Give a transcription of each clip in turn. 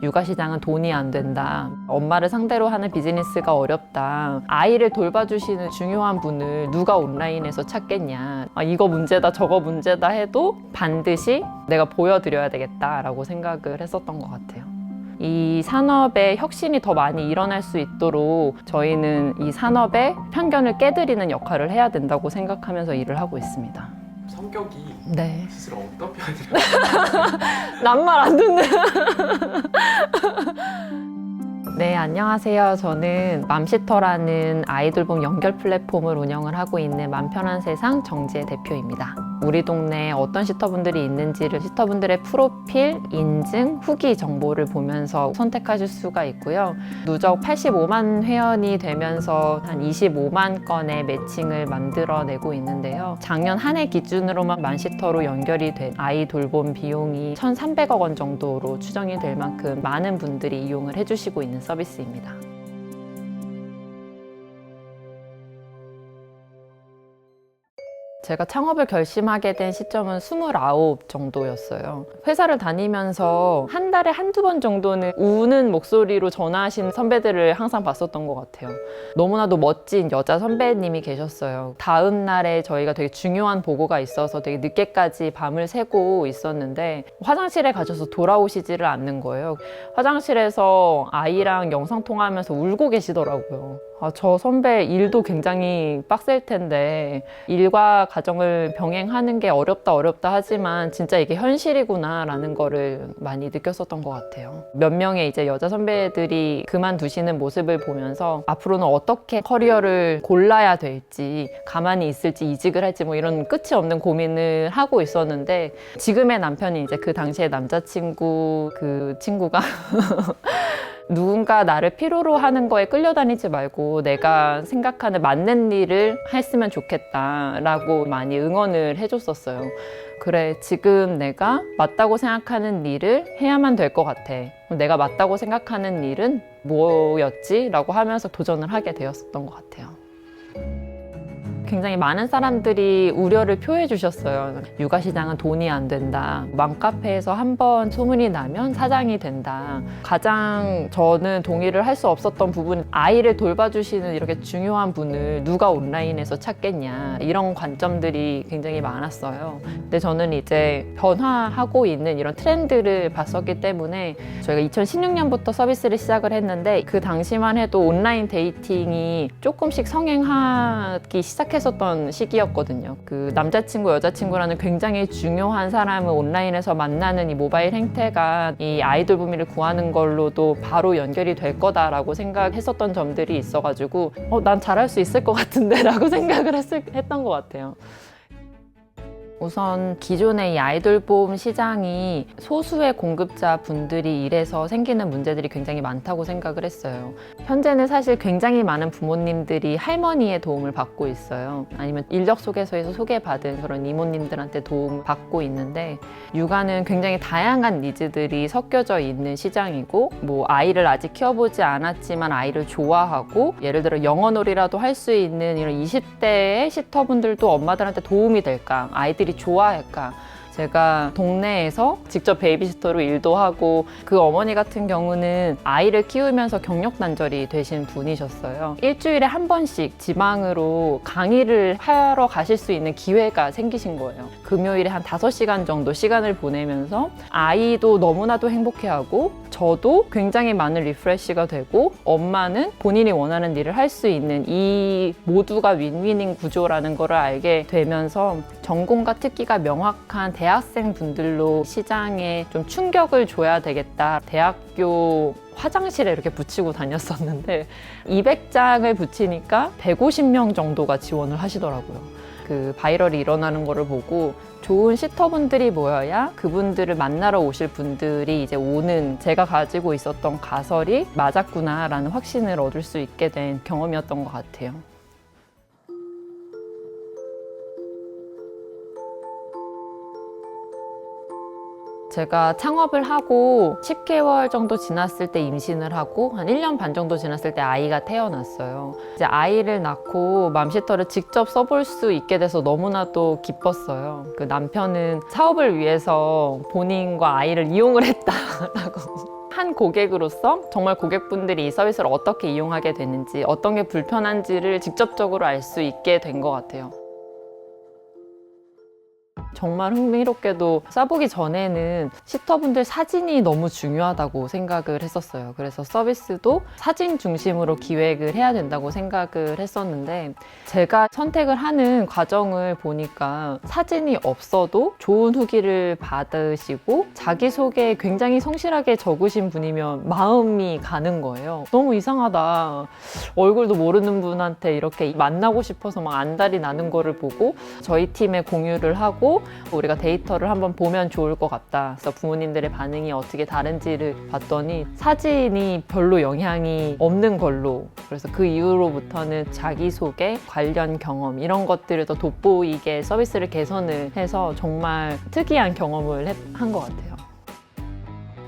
육아시장은 돈이 안 된다. 엄마를 상대로 하는 비즈니스가 어렵다. 아이를 돌봐주시는 중요한 분을 누가 온라인에서 찾겠냐. 이거 문제다 저거 문제다 해도 반드시 내가 보여드려야 되겠다라고 생각을 했었던 것 같아요. 이 산업의 혁신이 더 많이 일어날 수 있도록 저희는 이 산업의 편견을 깨드리는 역할을 해야 된다고 생각하면서 일을 하고 있습니다. 성격이 네. 스스로 어떤 편이라고? 난 말 안 듣는. 네, 안녕하세요. 저는 맘시터라는 아이돌봄 연결 플랫폼을 운영을 하고 있는 맘편한 세상 정지혜 대표입니다. 우리 동네에 어떤 시터분들이 있는지를 시터분들의 프로필, 인증, 후기 정보를 보면서 선택하실 수가 있고요. 누적 85만 회원이 되면서 한 25만 건의 매칭을 만들어내고 있는데요. 작년 한 해 기준으로만 맘시터로 연결이 된 아이 돌봄 비용이 1,300억 원 정도로 추정이 될 만큼 많은 분들이 이용을 해주시고 있는 서비스입니다. 제가 창업을 결심하게 된 시점은 29 정도였어요. 회사를 다니면서 한 달에 한두 번 정도는 우는 목소리로 전화하신 선배들을 항상 봤었던 것 같아요. 너무나도 멋진 여자 선배님이 계셨어요. 다음 날에 저희가 되게 중요한 보고가 있어서 되게 늦게까지 밤을 새고 있었는데 화장실에 가셔서 돌아오시지를 않는 거예요. 화장실에서 아이랑 영상통화하면서 울고 계시더라고요. 저 선배 일도 굉장히 빡셀 텐데 일과 가정을 병행하는 게 어렵다 하지만 진짜 이게 현실이구나 라는 거를 많이 느꼈었던 것 같아요. 몇 명의 이제 여자 선배들이 그만두시는 모습을 보면서 앞으로는 어떻게 커리어를 골라야 될지, 가만히 있을지 이직을 할지 뭐 이런 끝이 없는 고민을 하고 있었는데 지금의 남편이 이제 그 당시에 남자친구 그 친구가 누군가 나를 필요로 하는 거에 끌려다니지 말고 내가 생각하는 맞는 일을 했으면 좋겠다라고 많이 응원을 해줬었어요. 그래, 지금 내가 맞다고 생각하는 일을 해야만 될 것 같아. 내가 맞다고 생각하는 일은 뭐였지? 라고 하면서 도전을 하게 되었던 것 같아요. 굉장히 많은 사람들이 우려를 표해 주셨어요. 육아시장은 돈이 안 된다. 맘카페에서 한번 소문이 나면 사장이 된다. 가장 저는 동의를 할 수 없었던 부분은 아이를 돌봐주시는 이렇게 중요한 분을 누가 온라인에서 찾겠냐. 이런 관점들이 굉장히 많았어요. 근데 저는 이제 변화하고 있는 이런 트렌드를 봤었기 때문에 저희가 2016년부터 서비스를 시작을 했는데 그 당시만 해도 온라인 데이팅이 조금씩 성행하기 시작했었던 시기였거든요. 그 남자친구, 여자친구라는 굉장히 중요한 사람을 온라인에서 만나는 이 모바일 행태가 이 아이돌 부미를 구하는 걸로도 바로 연결이 될 거다라고 생각했었던 점들이 있어가지고 난 잘할 수 있을 것 같은데 라고 생각을 했던 것 같아요. 우선 기존의 이 아이돌봄 시장이 소수의 공급자 분들이 일해서 생기는 문제들이 굉장히 많다고 생각을 했어요. 현재는 사실 굉장히 많은 부모님들이 할머니의 도움을 받고 있어요. 아니면 인력 소개소에서 소개받은 그런 이모님들한테 도움을 받고 있는데 육아는 굉장히 다양한 니즈들이 섞여져 있는 시장이고 뭐 아이를 아직 키워보지 않았지만 아이를 좋아하고 예를 들어 영어놀이라도 할 수 있는 이런 20대의 시터분들도 엄마들한테 도움이 될까? 아이들이 좋아할까? 제가 동네에서 직접 베이비시터로 일도 하고 그 어머니 같은 경우는 아이를 키우면서 경력 단절이 되신 분이셨어요. 일주일에 한 번씩 지방으로 강의를 하러 가실 수 있는 기회가 생기신 거예요. 금요일에 한 5시간 정도 시간을 보내면서 아이도 너무나도 행복해하고 저도 굉장히 많은 리프레시가 되고 엄마는 본인이 원하는 일을 할 수 있는 이 모두가 윈윈인 구조라는 거를 알게 되면서 전공과 특기가 명확한 대학생 분들로 시장에 좀 충격을 줘야 되겠다. 대학교 화장실에 이렇게 붙이고 다녔었는데 200장을 붙이니까 150명 정도가 지원을 하시더라고요. 그 바이럴이 일어나는 거를 보고 좋은 시터분들이 모여야 그분들을 만나러 오실 분들이 이제 오는 제가 가지고 있었던 가설이 맞았구나라는 확신을 얻을 수 있게 된 경험이었던 것 같아요. 제가 창업을 하고 10개월 정도 지났을 때 임신을 하고 한 1년 반 정도 지났을 때 아이가 태어났어요. 이제 아이를 낳고 맘시터를 직접 써볼 수 있게 돼서 너무나도 기뻤어요. 그 남편은 사업을 위해서 본인과 아이를 이용을 했다라고 한 고객으로서 정말 고객분들이 이 서비스를 어떻게 이용하게 되는지, 어떤 게 불편한지를 직접적으로 알 수 있게 된 것 같아요. 정말 흥미롭게도 써보기 전에는 시터분들 사진이 너무 중요하다고 생각을 했었어요. 그래서 서비스도 사진 중심으로 기획을 해야 된다고 생각을 했었는데, 제가 선택을 하는 과정을 보니까 사진이 없어도 좋은 후기를 받으시고 자기소개 굉장히 성실하게 적으신 분이면 마음이 가는 거예요. 너무 이상하다. 얼굴도 모르는 분한테 이렇게 만나고 싶어서 막 안달이 나는 거를 보고 저희 팀에 공유를 하고 우리가 데이터를 한번 보면 좋을 것 같다. 그래서 부모님들의 반응이 어떻게 다른지를 봤더니 사진이 별로 영향이 없는 걸로, 그래서 그 이후로부터는 자기소개, 관련 경험 이런 것들을 더 돋보이게 서비스를 개선을 해서 정말 특이한 경험을 한 것 같아요.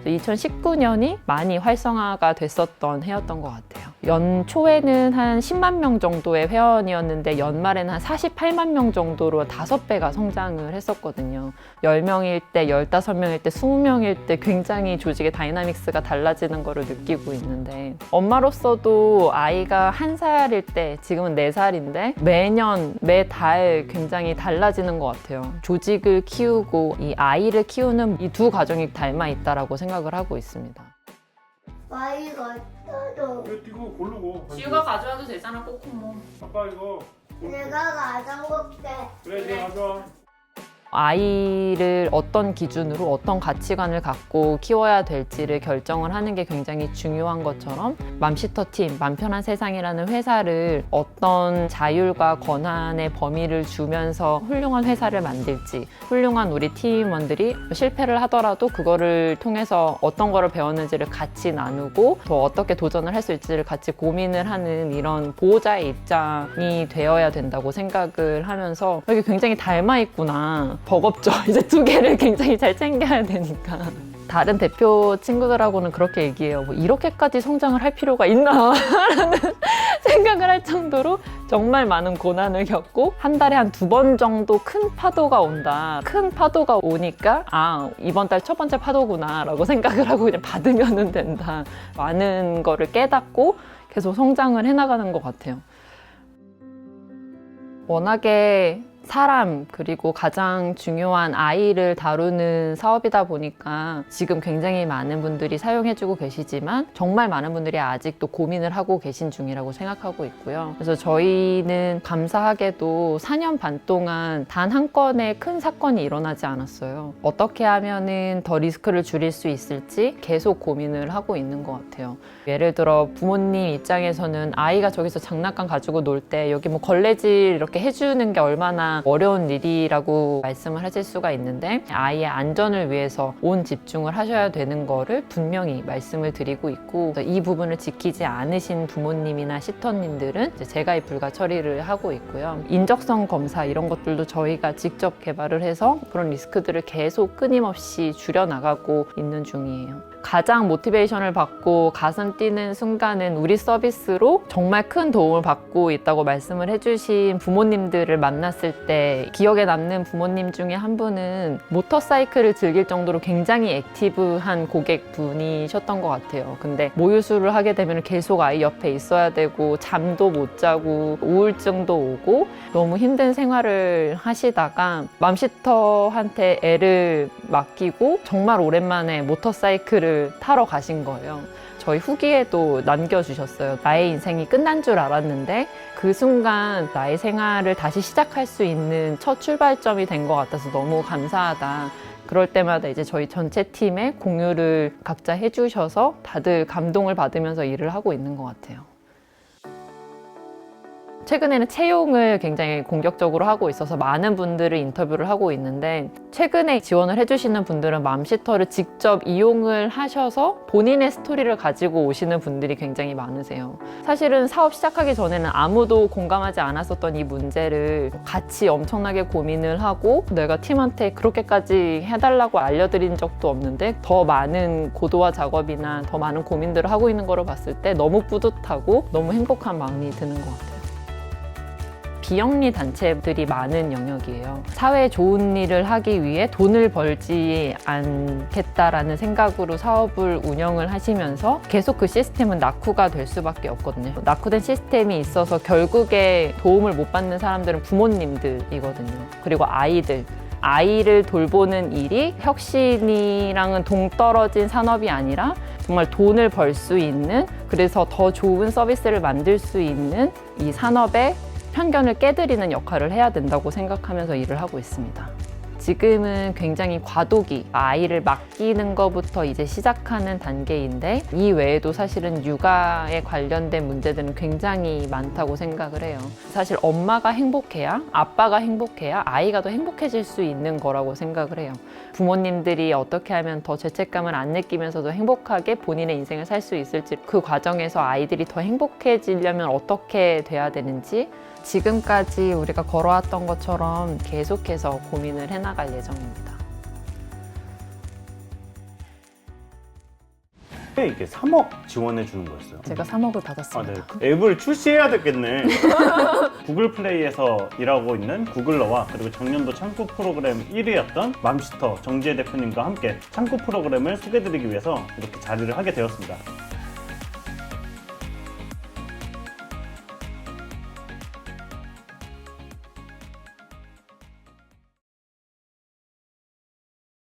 2019년이 많이 활성화가 됐었던 해였던 것 같아요. 연초에는 한 10만 명 정도의 회원이었는데 연말에는 한 48만 명 정도로 5배가 성장을 했었거든요. 10명일 때, 15명일 때, 20명일 때 굉장히 조직의 다이나믹스가 달라지는 거를 느끼고 있는데, 엄마로서도 아이가 1살일 때, 지금은 4살인데 매년, 매달 굉장히 달라지는 것 같아요. 조직을 키우고 이 아이를 키우는 이 두 과정이 닮아 있다라고 생각을 하고 있습니다. 이거 떠도 이거 고르고. 가져와도 되잖아, 꼬꼬모. 아빠 이거. 내가 가져올게. 그래, 내가 가져와. 아이를 어떤 기준으로 어떤 가치관을 갖고 키워야 될지를 결정을 하는 게 굉장히 중요한 것처럼, 맘시터팀, 맘편한 세상이라는 회사를 어떤 자율과 권한의 범위를 주면서 훌륭한 회사를 만들지, 훌륭한 우리 팀원들이 실패를 하더라도 그거를 통해서 어떤 거를 배웠는지를 같이 나누고 더 어떻게 도전을 할 수 있을지를 같이 고민을 하는 이런 보호자의 입장이 되어야 된다고 생각을 하면서, 여기 굉장히 닮아 있구나. 버겁죠. 이제 두 개를 굉장히 잘 챙겨야 되니까. 다른 대표 친구들하고는 그렇게 얘기해요. 뭐 이렇게까지 성장을 할 필요가 있나? 라는 생각을 할 정도로 정말 많은 고난을 겪고, 한 달에 한 2번 정도 큰 파도가 온다. 큰 파도가 오니까 이번 달 첫 번째 파도구나 라고 생각을 하고 그냥 받으면 된다. 많은 거를 깨닫고 계속 성장을 해나가는 것 같아요. 워낙에 사람, 그리고 가장 중요한 아이를 다루는 사업이다 보니까 지금 굉장히 많은 분들이 사용해주고 계시지만 정말 많은 분들이 아직도 고민을 하고 계신 중이라고 생각하고 있고요. 그래서 저희는 감사하게도 4년 반 동안 단 한 건의 큰 사건이 일어나지 않았어요. 어떻게 하면은 더 리스크를 줄일 수 있을지 계속 고민을 하고 있는 것 같아요. 예를 들어 부모님 입장에서는 아이가 저기서 장난감 가지고 놀 때 여기 뭐 걸레질 이렇게 해주는 게 얼마나 어려운 일이라고 말씀을 하실 수가 있는데, 아이의 안전을 위해서 온 집중을 하셔야 되는 거를 분명히 말씀을 드리고 있고, 이 부분을 지키지 않으신 부모님이나 시터님들은 재가입 불가 처리를 하고 있고요. 인적성 검사 이런 것들도 저희가 직접 개발을 해서 그런 리스크들을 계속 끊임없이 줄여나가고 있는 중이에요. 가장 모티베이션을 받고 가슴 뛰는 순간은 우리 서비스로 정말 큰 도움을 받고 있다고 말씀을 해주신 부모님들을 만났을 때, 기억에 남는 부모님 중에 한 분은 모터사이클을 즐길 정도로 굉장히 액티브한 고객분이셨던 것 같아요. 근데 모유수를 하게 되면 계속 아이 옆에 있어야 되고 잠도 못 자고 우울증도 오고 너무 힘든 생활을 하시다가 맘시터한테 애를 맡기고 정말 오랜만에 모터사이클을 타러 가신 거예요. 저희 후기에도 남겨주셨어요. 나의 인생이 끝난 줄 알았는데 그 순간 나의 생활을 다시 시작할 수 있는 첫 출발점이 된 것 같아서 너무 감사하다. 그럴 때마다 이제 저희 전체 팀에 공유를 각자 해주셔서 다들 감동을 받으면서 일을 하고 있는 것 같아요. 최근에는 채용을 굉장히 공격적으로 하고 있어서 많은 분들을 인터뷰를 하고 있는데, 최근에 지원을 해주시는 분들은 맘시터를 직접 이용을 하셔서 본인의 스토리를 가지고 오시는 분들이 굉장히 많으세요. 사실은 사업 시작하기 전에는 아무도 공감하지 않았었던 이 문제를 같이 엄청나게 고민을 하고, 내가 팀한테 그렇게까지 해달라고 알려드린 적도 없는데 더 많은 고도화 작업이나 더 많은 고민들을 하고 있는 거를 봤을 때 너무 뿌듯하고 너무 행복한 마음이 드는 것 같아요. 비영리 단체들이 많은 영역이에요. 사회에 좋은 일을 하기 위해 돈을 벌지 않겠다라는 생각으로 사업을 운영을 하시면서 계속 그 시스템은 낙후가 될 수밖에 없거든요. 낙후된 시스템이 있어서 결국에 도움을 못 받는 사람들은 부모님들이거든요. 그리고 아이를 돌보는 일이 혁신이랑은 동떨어진 산업이 아니라 정말 돈을 벌 수 있는, 그래서 더 좋은 서비스를 만들 수 있는 이 산업의 편견을 깨드리는 역할을 해야 된다고 생각하면서 일을 하고 있습니다. 지금은 굉장히 과도기, 아이를 맡기는 것부터 이제 시작하는 단계인데, 이 외에도 사실은 육아에 관련된 문제들은 굉장히 많다고 생각을 해요. 사실 엄마가 행복해야, 아빠가 행복해야 아이가 더 행복해질 수 있는 거라고 생각을 해요. 부모님들이 어떻게 하면 더 죄책감을 안 느끼면서도 행복하게 본인의 인생을 살 수 있을지, 그 과정에서 아이들이 더 행복해지려면 어떻게 돼야 되는지 지금까지 우리가 걸어왔던 것처럼 계속해서 고민을 해나갈 예정입니다. 이게 3억 지원해 주는 거였어요. 제가 3억을 아, 받았습니다. 네. 앱을 출시해야 되겠네. 구글 플레이에서 일하고 있는 구글러와 그리고 작년도 창구 프로그램 1위였던 맘시터 정지혜 대표님과 함께 창구 프로그램을 소개해드리기 위해서 이렇게 자리를 하게 되었습니다.